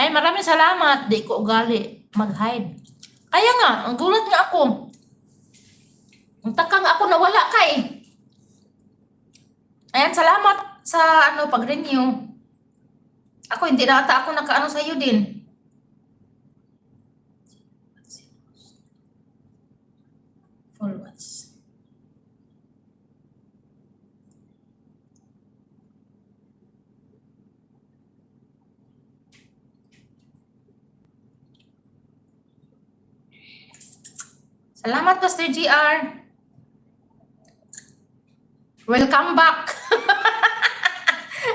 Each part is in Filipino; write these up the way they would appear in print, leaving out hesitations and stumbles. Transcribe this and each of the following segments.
Ay, maraming salamat. Di ko ugali mag-hide. Kaya nga, ang gulat nga ako. Ang taka nga ako nawala ka eh. Ayan, salamat sa pag-renew. Ako, hindi na ata ako nakaano sa iyo din. Followers. Salamat, Pastor GR. Welcome back.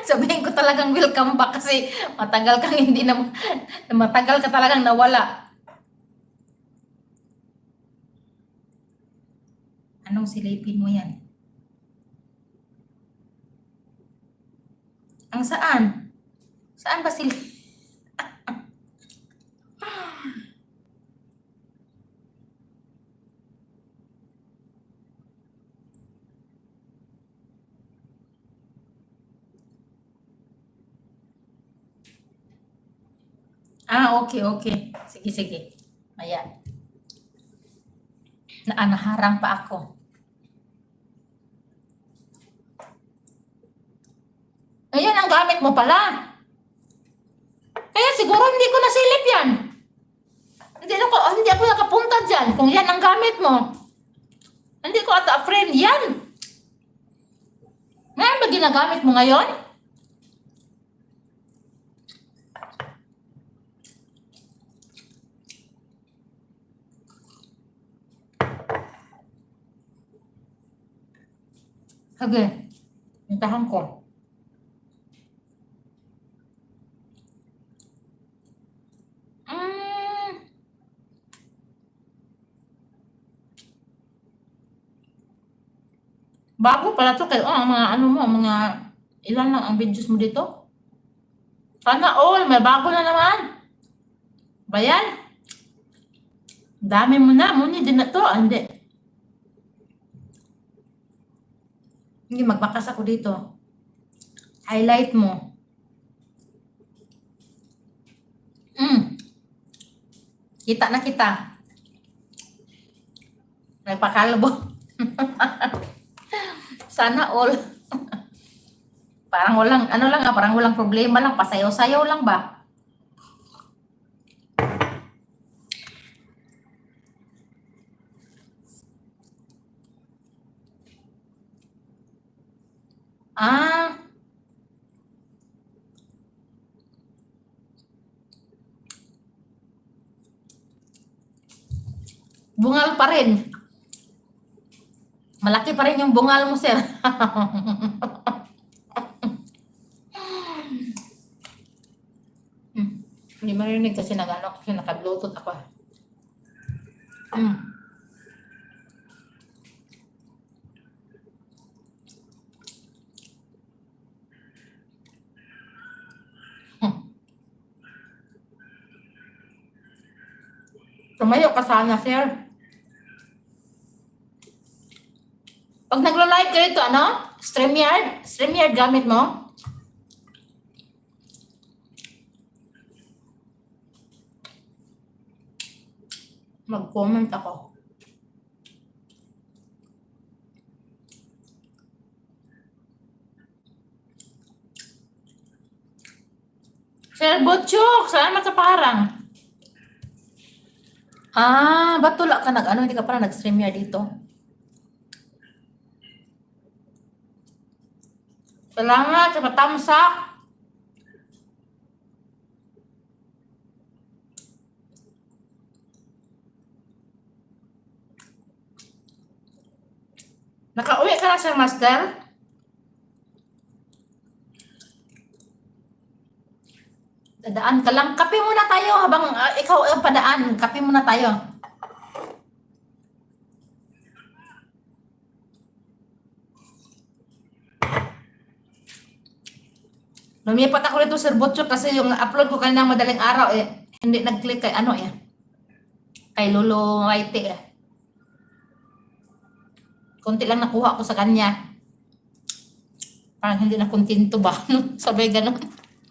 Sabihin ko talagang welcome back kasi matagal kang matagal ka talagang nawala. Anong silipin mo yan? Ang saan? Saan ba silipin? Okay. Sige. Ayan. Naharang pa ako. Ayan ang gamit mo pala. Kaya siguro hindi ko nasilip yan. Hindi ako nakapunta dyan kung yan ang gamit mo. Hindi ko ata friend yan. Ngayon ba ginagamit mo ngayon? Sige, hintahan ko. Bago pala to kayo. Mga mga ilan lang ang videos mo dito? Sana all, may bago na naman. Bayan? Dami mo na. Muna din na to. Hindi. Hindi, magbakas ako dito. Highlight mo. Kita na kita. Nagpakalbo. Sana all. Parang walang, parang walang problema lang. Pasayaw-sayaw lang ba? Bungal pa rin. Malaki pa rin yung bungal mo, sir. Hindi marinig kasi kasi naka-bluetooth ako. Tumayo ka sana, sir. Pag naglo-live ka dito, StreamYard? StreamYard gamit mo? Mag-comment ako. Sir Butchok, salamat sa parang. Ba't tula ka hindi ka pala nag-StreamYard dito? Salamat sa patamsak. Nakauwi ka na, Sir Master? Dadaan ka lang. Kape muna tayo habang ikaw ang padaan. Kape muna tayo. Lumipat ako dito, Sir Butchok, kasi yung upload ko kanina madaling araw hindi nag-click kay kay Lolo Waite Konti lang nakuha ko sa kanya. Parang hindi na kontento ba? Sabay ganun.